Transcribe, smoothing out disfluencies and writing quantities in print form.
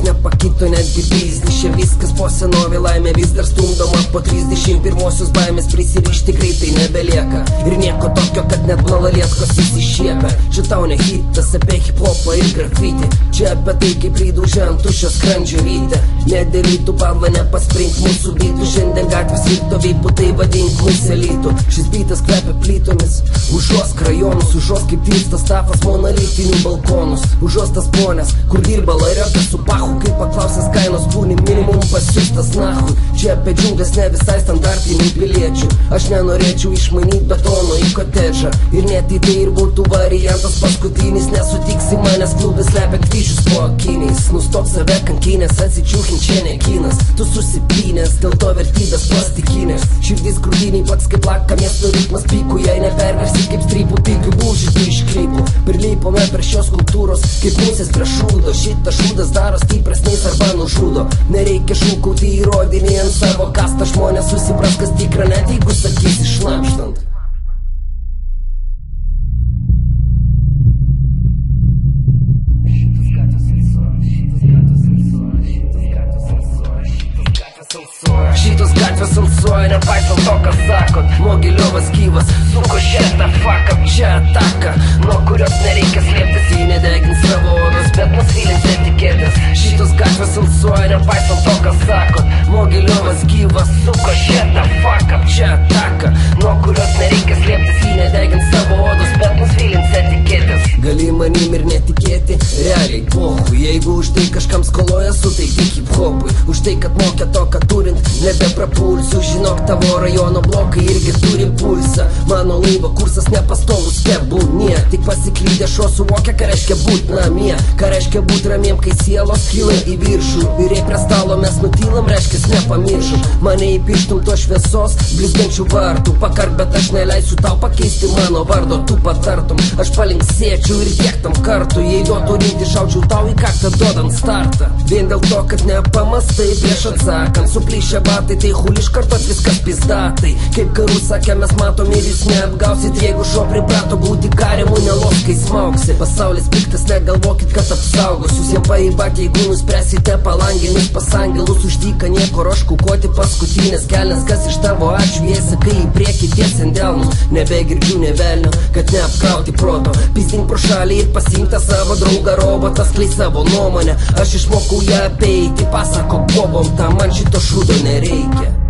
nepakito netgi biznis. Čia viskas po senovė, laimė vis dar stumdoma po 31-osios baimės, prisirišti greitai nebelieka. Ir nieko tokio, kad net malalietkos įsišiepia. Čia tau ne hitas apie hiphopą ir grafitį, čia apie tai, kaip pridūžia ant tuščio skrandžio ryte. Nedėlytų pavla nepasprink mūsų bytų, šiandien gatvės ryto veipu, tai vadink mūsų elitų. Šis bytas kvepia plytomis, užuos krajonus, užuos kaip tvirtas stafas monolitinių balkonus, užuos tas ponės, kur dirba lairekas su pachu, kaip paklausęs kainos būni minimum pasiustas nahui. Čia apie džiunglės ne visai standartinių piliečių, aš nenorėčiau išmanyti betono į kotedžą. Ir net į tai ir būtų variantas paskutinis, nesutiksi manęs klubės lepia kryžius po akiniais. Nustok save kankinės, atsičiūkink, čia ne kinas, tu susipynės, dėl to vertybės plastikinės. Širdis krūtiniai pats kaip laka, miesto ritmas pykų, jei neperversi kaip strypų pikių būžitų iš krypų. Prilypome prie šios kultūros kaip musės prie šūdo, šitas šūdas daro stipresniais arba nužudo. Nereikia šūkauti įrodinį ant savo kastą, žmonės susipras, kas tikra, net jeigu sakysi šnapštant. Šitos gatvės alsuoja, nepaisant to, ką sakot. Mogiliovas gyvas, sunku šitą fuck up, čia ataka, nuo kurios nereikia slėptis, jį nedegins savo odos, bet nusvilins etiketės. Šitos gatvės alsuoja, nepaisant to, ką sakot. Mogiliovas gyvas, sunku šitą fuck up, čia ataka, nuo kurios nereikia slėptis, jį nedegins savo odos, bet nusvilins etiketės. Gali manim ir netikėti, realiai pohui, jeigu už tai kažkam skoloja, suteikti hiphopui. Už tai, kad mokė to, kad turint nebeprapulsiu, žinok, tavo rajono blokai irgi turi pulsą. Mano laivo kursas nepastovus tebūnie, tik pasiklydė šuo suvokia, ką reiškia būt namie, ką reiškia būt ramiem, kai sielos kyla į viršų. Ir jei prie stalo mes nutylam, reiškias nepamiršom. Mane įpištum to šviesos, blizgančių vartų, pakark, bet aš neleisiu tau pakeisti mano vardo. Tu patartum, aš palinksėčiau ir tiek tam kartų, jei duotų rimti, šaučiau tau į kaktą duodant startą. Vien dėl to, kad nepamastai prieš atsakant, suplyšę batai, tai hul iš karto viskas pizdatai. Kaip karų sakė, mes matom ir jūs neapgausit, jeigu šuo priprato būti karimu, nelos kai smaugsi. Pasaulis piktas, negalvokit, kad apsaugos jūs, jam paibak, jeigu nuspręsite palanginius pasangelus už dyką, nieko roškukoti paskutinės kelnes. Kas iš tavo ačiū, jei sakai į priekį tiesiant delnus, nebegirdžiu ne velnio, kad neapkrauti proto. Pizdink pro šalį ir pasiimk tą savo draugą robotą, skleis savo nuomonę, aš išmokau ją apeiti, pasako bobom, tam man šito šūdo nereikia.